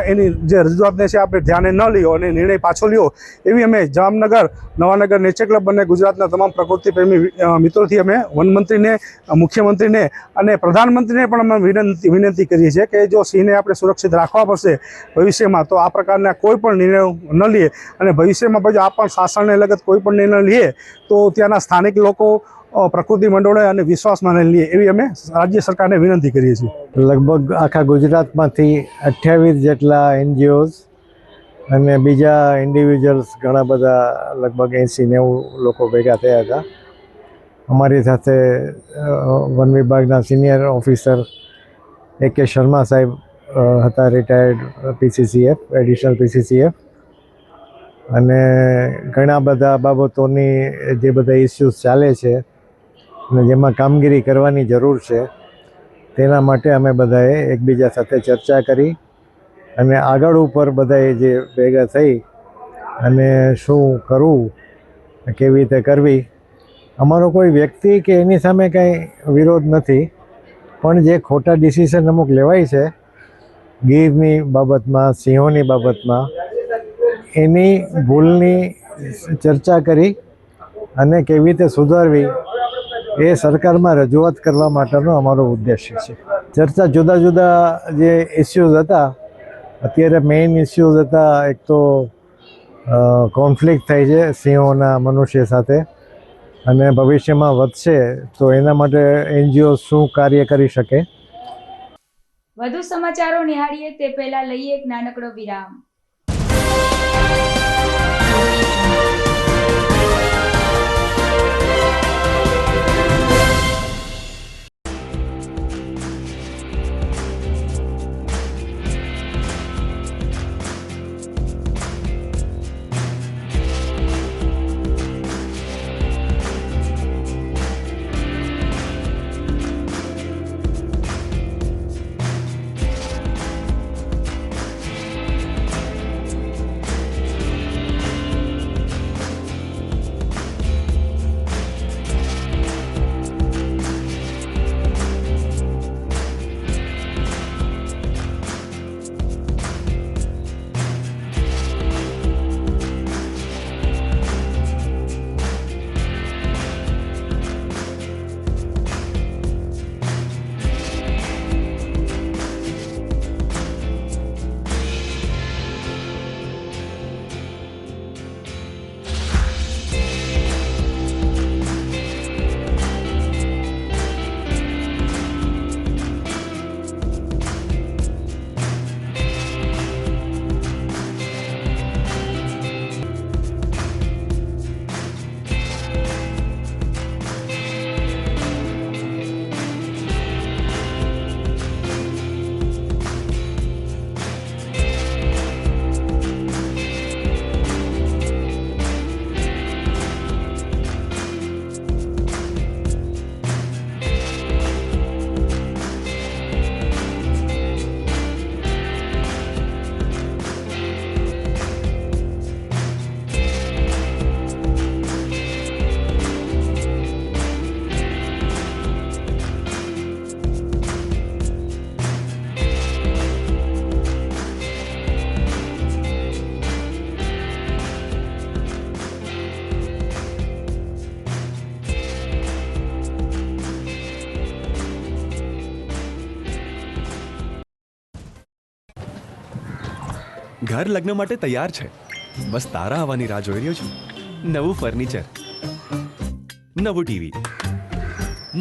એની જે રજૂઆતને છે આપણે ધ્યાને ન લ્યો અને નિર્ણય પાછો લ્યો એવી અમે જામનગર નવાનગર નેચર ક્લબ અને ગુજરાતના તમામ પ્રકૃતિ પ્રેમી મિત્રોથી અમે વનમંત્રીને, મુખ્યમંત્રીને અને પ્રધાનમંત્રીને પણ અમે વિનંતી કરીએ છીએ કે જો સિંહને આપણે સુરક્ષિત રાખવા પડશે ભવિષ્યમાં તો આ પ્રકારના કોઈ પણ નિર્ણયો ન લઈએ અને ભવિષ્યમાં પછી આ પણ શાસનને લગત કોઈ પણ નિર્ણય લઈએ તો ત્યાંના સ્થાનિક લોકો, પ્રકૃતિ મંડળોએ અને વિશ્વાસમાં લઈએ એવી અમે રાજ્ય સરકારને વિનંતી કરીએ છીએ. લગભગ આખા ગુજરાતમાંથી 28 જેટલા NGOs અને બીજા ઇન્ડિવિજ્યુઅલ્સ ઘણા બધા લગભગ 80-90 લોકો ભેગા થયા હતા. અમારી સાથે વન વિભાગના સિનિયર ઓફિસર AK શર્મા સાહેબ હતા, રિટાયર્ડ PCCF, એડિશનલ PCCF, અને ઘણા બધા બાબતોની જે બધા ઇસ્યુઝ ચાલે છે અને જેમાં કામગીરી કરવાની જરૂર છે તેના માટે અમે બધાએ એકબીજા સાથે ચર્ચા કરી અને આગળ ઉપર બધાએ જે ભેગા થઈ અને શું કરવું, કેવી રીતે કરવી. અમારો કોઈ વ્યક્તિ કે એની સામે કાંઈ વિરોધ નથી, પણ જે ખોટા ડિસિઝન અમુક લેવાય છે ગીરની બાબતમાં, સિંહોની બાબતમાં, એની ભૂલની ચર્ચા કરી અને કેવી રીતે સુધારવી એ સરકારમાં રજૂઆત કરવા માટેનો અમારો ઉદ્દેશ્ય છે. ચર્ચા જુદા જુદા જે ઇસ્યુઝ હતા, અત્યારે મેઇન ઇસ્યુઝ હતા, એક તો કોન્ફ્લિક્ટ થાય છે સિંહોના મનુષ્ય સાથે અને ભવિષ્યમાં વધશે તો એના માટે NGO શું કાર્ય કરી શકે. વધુ સમાચારો નિહાળીએ તે પહેલા લઈએ એક નાનકડો વિરામ. ઘર લગ્ન માટે તૈયાર છે. બસ તારા આવવાની રાહ જોઈ રહ્યો છું. નવું ફર્નિચર, નવું ટીવી,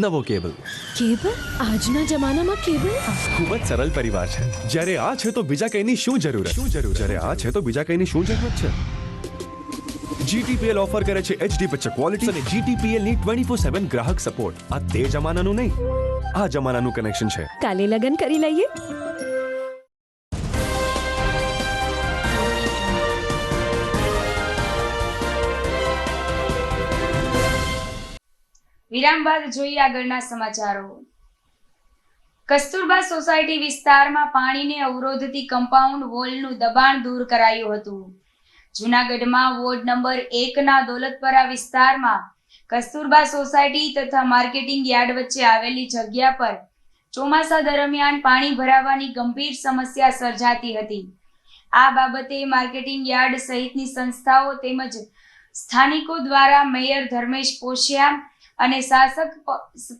નવો કેબલ. કેબલ? આજના જમાનામાં કેબલ? ખૂબ જ સરળ પરિવાર છે. જ્યારે આ છે તો બીજા કઈની શું જરૂરત? જ્યારે આ છે તો બીજા કઈની શું જરૂરત છે? GTPL ઓફર કરે છે HD પિક્ચર ક્વોલિટી અને GTPL ની 24/7 ગ્રાહક સપોર્ટ. આ તે જમાનાનું નહીં, આ જમાનાનું કનેક્શન છે. કાલે લગન કરી લઈએ. વિરામ બાદ જોઈએ આગળના સમાચારો. કસ્તુરબા સોસાયટી વિસ્તારમાં પાણીને અવરોધતી કમ્પાઉન્ડ વોલનું દબાણ દૂર કરાયું હતું. જૂનાગઢમાં વોર્ડ નંબર 1 ના દોલતપરા વિસ્તારમાં કસ્તુરબા સોસાયટી તથા માર્કેટિંગ યાર્ડ વચ્ચે આવેલી જગ્યા પર ચોમાસા દરમિયાન પાણી ભરાવાની ગંભીર સમસ્યા સર્જાતી હતી. આ બાબતે માર્કેટિંગ યાર્ડ સહિતની સંસ્થાઓ તેમજ સ્થાનિકો દ્વારા મેયર ધર્મેશ પોશિયા અને શાસક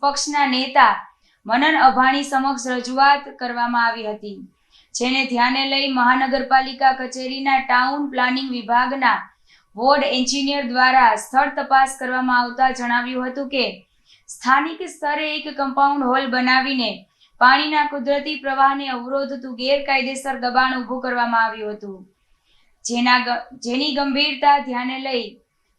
પક્ષના નેતા મનન અભાણી સમક્ષ રજૂઆત કરવામાં આવી હતી, જેને ધ્યાને લઈ મહાનગરપાલિકા કચેરીના ટાઉન પ્લાનિંગ વિભાગના વોર્ડ એન્જિનિયર દ્વારા સ્થળ તપાસ કરવામાં આવતા જણાવ્યું હતું કે સ્થાનિક સ્તરે એક કમ્પાઉન્ડ હોલ બનાવીને પાણીના કુદરતી પ્રવાહને અવરોધતું ગેરકાયદેસર દબાણ ઊભું કરવામાં આવ્યું હતું, જેની ગંભીરતા ધ્યાને લઈ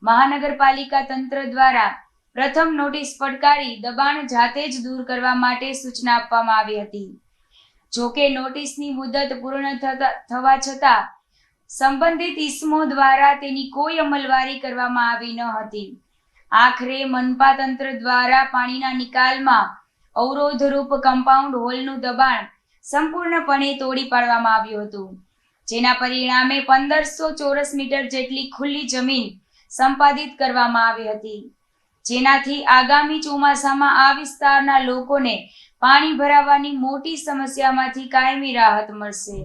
મહાનગરપાલિકા તંત્ર દ્વારા પ્રથમ નોટિસ ફટકારી દબાણ જાતે જ દૂર કરવા માટે સૂચના આપવામાં આવી હતી. જોકે નોટિસની મુદત પૂર્ણ થવા છતાં સંબંધિત ઇસમો દ્વારા તેની કોઈ અમલવારી કરવામાં આવી ન હતી. આખરે મનપા તંત્ર દ્વારા પાણીના નિકાલમાં અવરોધરૂપ કમ્પાઉન્ડ હોલનું દબાણ સંપૂર્ણપણે તોડી પાડવામાં આવ્યું હતું, જેના પરિણામે 1500 ચોરસ મીટર જેટલી ખુલ્લી જમીન સંપાદિત કરવામાં આવી હતી, જેનાથી આગામી ચોમાસામાં આ વિસ્તારના લોકોને પાણી ભરાવાની મોટી સમસ્યામાંથી કાયમી રાહત મળશે.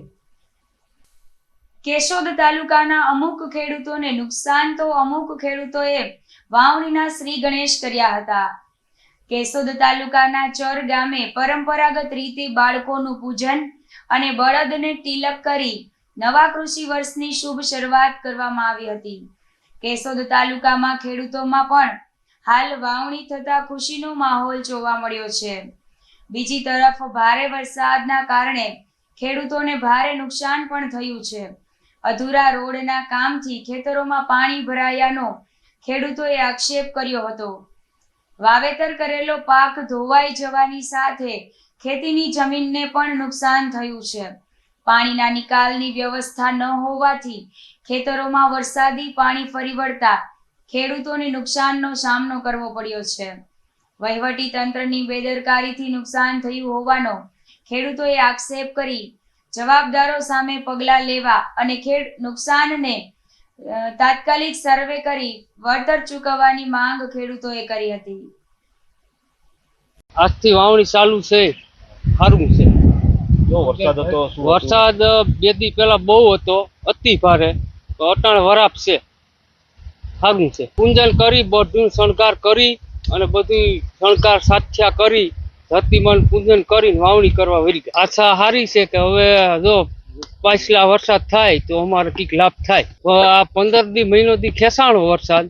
કેશોદ તાલુકાના અમુક ખેડૂતોને નુકસાન તો અમુક ખેડૂતોએ વાવણીના શ્રી ગણેશ કર્યા હતા. કેશોદ તાલુકાના ચર ગામે પરંપરાગત રીતે બાળકોનું પૂજન અને બળદને તિલક કરી નવા કૃષિ વર્ષની શુભ શરૂઆત કરવામાં આવી હતી. કેશોદ તાલુકામાં ખેડૂતોમાં પણ હાલ વાવણી થતા ખુશીનો માહોલ જોવા મળ્યો છે. બીજી તરફ ભારે વરસાદના કારણે ખેડૂતોને ભારે નુકસાન પણ થયું છે. અધૂરા રોડના કામથી ખેતરોમાં પાણી ભરાયાનો ખેડૂતોએ આક્ષેપ કર્યો હતો. વાવેતર કરેલો પાક ધોવાઈ જવાની સાથે ખેતીની જમીનને પણ નુકસાન થયું છે. પાણીના નિકાલની વ્યવસ્થા ન હોવાથી ખેતરોમાં વરસાદી પાણી ફરી વળતા ખેડૂતોને નુકસાનનો સામનો કરવો પડ્યો છે. વહીવટી તંત્રની બેદરકારીથી નુકસાન થયું હોવાનો ખેડૂતોએ આક્ષેપ કરી જવાબદારો સામે પગલાં લેવા અને નુકસાનને તાત્કાલિક સર્વે કરી વળતર ચૂકવવાની માંગ ખેડૂતોએ કરી હતી. આજથી વાવણી ચાલુ છે, સારું છે. વરસાદ 2 દી પહેલા બહુ હતો, અતિ ભારે, તો અટાણ વરાપ છે, સારું છે. પૂજન કરી બધું શણગાર કરી અને બધું શણગાર સાથ્યા કરી ધરતીમાન પૂજન કરીને વાવણી કરવા વળી ગયા. આશા સારી છે કે હવે જો પાછલા વરસાદ થાય તો અમારે કંઈક લાભ થાય. આ 15 દી મહિનો દી ખેસાણો વરસાદ,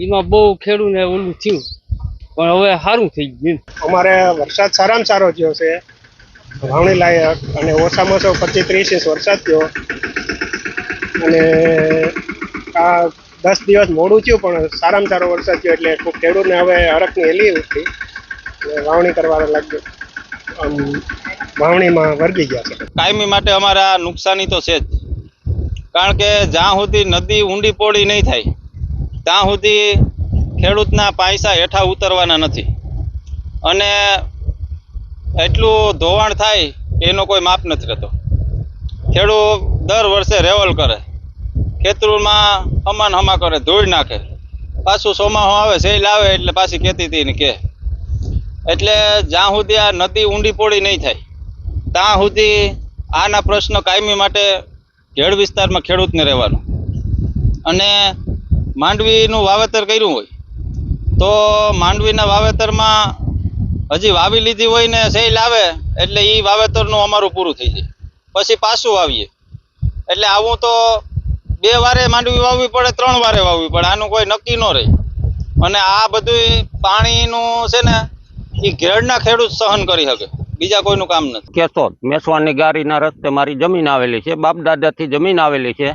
એમાં બહુ ખેડૂને ઓલું થયું, પણ હવે સારું થઈ ગયું. અમારે વરસાદ સારામાં સારો થયો છે, વાવણી લાયક, અને ઓછામાં ઓછો 25-30 ઇંચ વરસાદ થયો. અને આ 10 દિવસ મોડું થયું પણ સારામાં સારો વરસાદ થયો એટલે ખૂબ ખેડૂતને હવે હરખની હેલી ઉઠી વાવણી કરવા લાગ્યો, વાવણીમાં વર્ગી ગયા છે. કાયમી માટે અમારે આ નુકસાની તો છે જ, કારણ કે જ્યાં સુધી નદી ઊંડી પોળી નહીં થાય ત્યાં સુધી ખેડૂતના પૈસા હેઠા ઉતરવાના નથી, અને એટલું ધોવાણ થાય એનો કોઈ માપ નથી રહેતો. ખેડૂત દર વર્ષે રેવલ કરે, ખેતરોમાં હમા કરે, ધૂળ નાખે, પાછું ચોમાસું આવે સેલ આવે એટલે પાછી ખેતી ને કે. એટલે જ્યાં સુધી આ નદી ઊંડી પોળી નહીં થાય ત્યાં સુધી આના પ્રશ્ન કાયમી માટે ઘેડ વિસ્તારમાં ખેડૂતને રહેવાનું. અને માંડવીનું વાવેતર કર્યું હોય તો માંડવીના વાવેતરમાં હજી વાવી લીધી હોય ને સેલ આવે એટલે એ વાવેતરનું અમારું પૂરું થઈ જાય, પછી પાછું આવીએ એટલે આવું તો 2 વારે માંડવી વાવવી પડે, 3 વારે વાવવી પડે, આનું કોઈ નક્કી ન રહે. અને આ બધું પાણીનું છે ને એ ઘેડના ખેડૂત સહન કરી શકે, બીજા કોઈનું કામ નથી. કેશોદ મેસવાની ગારીના રસ્તે મારી જમીન આવેલી છે, બાપ દાદાથી જમીન આવેલી છે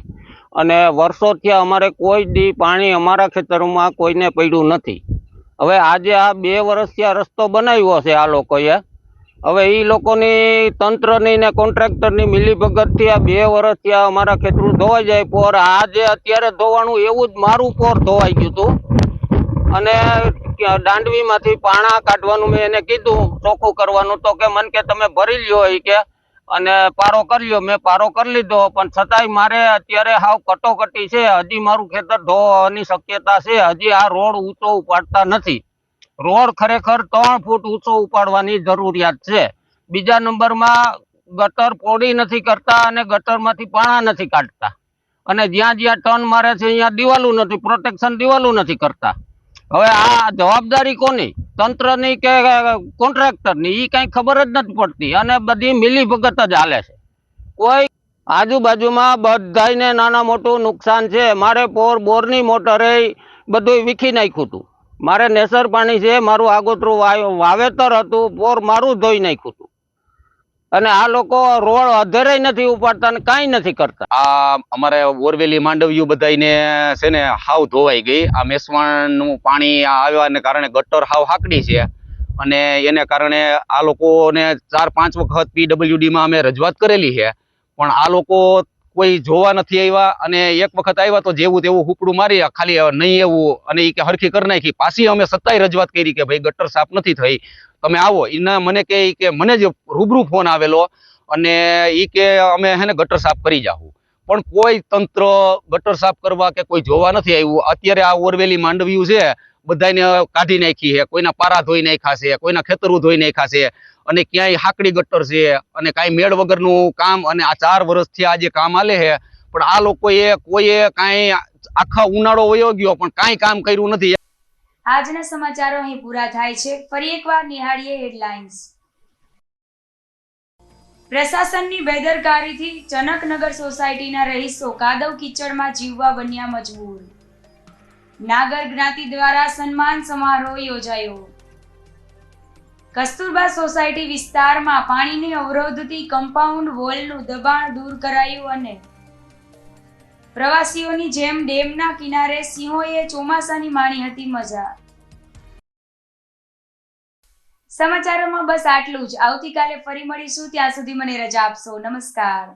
અને વર્ષોથી અમારે કોઈ દી પાણી અમારા ખેતરોમાં કોઈને પડ્યું નથી. હવે આજે આ 2 વર્ષથી આ રસ્તો બનાવ્યો છે આ લોકોએ. હવે એ લોકોની તંત્રની ને કોન્ટ્રાક્ટરની મિલીભગતથી આ 2 વર્ષથી આ અમારા ખેતરું ધોવાઈ જાય. પોર આજે અત્યારે ધોવાનું એવું જ મારું પોર ધોવાઈ ગયું હતું અને દાંડવીમાંથી પાણા કાઢવાનું મેં એને કીધું ચોખ્ખું કરવાનું, તો કે મને કે તમે ભરી લ્યો એ કે અને પારો કરી લ્યો. મેં પારો કરી લીધો, પણ છતાંય મારે અત્યારે હાવ કટોકટી છે. હજી મારું ખેતર ધોવાની શક્યતા છે. હજી આ રોડ ઊંચો ઉપાડતા નથી. રોડ ખરેખર 3 ફૂટ ઊંચો ઉપાડવાની જરૂરિયાત છે. બીજા નંબરમાં ગટર પોડી નથી કરતા અને ગટરમાંથી પાણા નથી કાઢતા અને જ્યાં જ્યાં ટર્ન મારે છે અહીંયા દિવાલું નથી, પ્રોટેક્શન દિવાલું નથી કરતા. હવે આ જવાબદારી કોની, તંત્રની કે કોન્ટ્રાક્ટરની, એ કઈ ખબર જ નથી પડતી અને બધી મિલીભગત જ હાલે છે. કોઈ આજુબાજુમાં બધાને નાના મોટું નુકસાન છે. મારે બોરની મોટરે બધું વીખી નાખ્યું હતું. મારે નેસર પાણી છે, મારું આગોતરું વાવેતર હતું, પોર મારું ધોઈ નાખ્યું હતું અને આ લોકો રોડ અધેરે નથી ઉપાડતા ને કાંઈ નથી કરતા. આ અમારે બોરવેલી માંડવ્યું બધાને છે ને હાવ ધોવાઈ ગઈ. આ મેસવાણનું પાણી આવ્યાને કારણે ગટર હાવ હાકડી છે અને એને કારણે આ લોકોને 4-5 વખત PWDમાં અમે રજૂઆત કરેલી છે, પણ આ લોકો કોઈ જોવા નથી આવ્યા અને એક વખત આવ્યા તો જેવું તેવું હુકડું મારી ખાલી નહીં એવું અને એ કે હરખી કરી નાખી. પાછી અમે 27 રજૂઆત કરી કે ભાઈ ગટર સાફ નથી થઈ, તમે આવો. એના મને કે મને જે રૂબરૂ ફોન આવેલો અને એ કે અમે હે ને ગટર સાફ કરી જાઉં, પણ કોઈ તંત્ર ગટર સાફ કરવા કે કોઈ જોવા નથી આવ્યું. અત્યારે આ ઓરવેલી માંડવ્યું છે બધાને કાઢી નાખી છે, કોઈના પારા ધોઈ નાખ્યા છે, કોઈના ખેતરું ધોઈ નાખ્યા છે અને ક્યાંય હાકડી ગટર છે અને કાંઈ મેળ વગરનું કામ. અને આ 4 વર્ષથી આ જે કામ હાલે છે, પણ આ લોકોએ કોઈએ કાંઈ આખા ઉનાળો વયો ગયો પણ કાંઈ કામ કર્યું નથી. આજના સમાચારો અહીં પૂરા થાય છે. ફરી એકવાર નિહાળીએ હેડલાઇન્સ. પ્રશાસનની બેદરકારીથી જનકનગર સોસાયટીના રહીશો કાદવ કીચડમાં જીવવા બન્યા મજબૂર. નાગર જ્ઞાતિ દ્વારા સન્માન સમારોહ યોજાયો. કસ્તુરબા સોસાયટી વિસ્તારમાં પાણીની અવરોધથી કમ્પાઉન્ડ વોલનું દબાણ દૂર કરાયું અને પ્રવાસીઓની જેમ ડેમના કિનારે સિંહોએ ચોમાસાની માણી હતી મજા. સમાચારોમાં બસ આટલું જ. આવતીકાલે ફરી મળીશું. ત્યાં સુધી મને રજા આપશો. નમસ્કાર.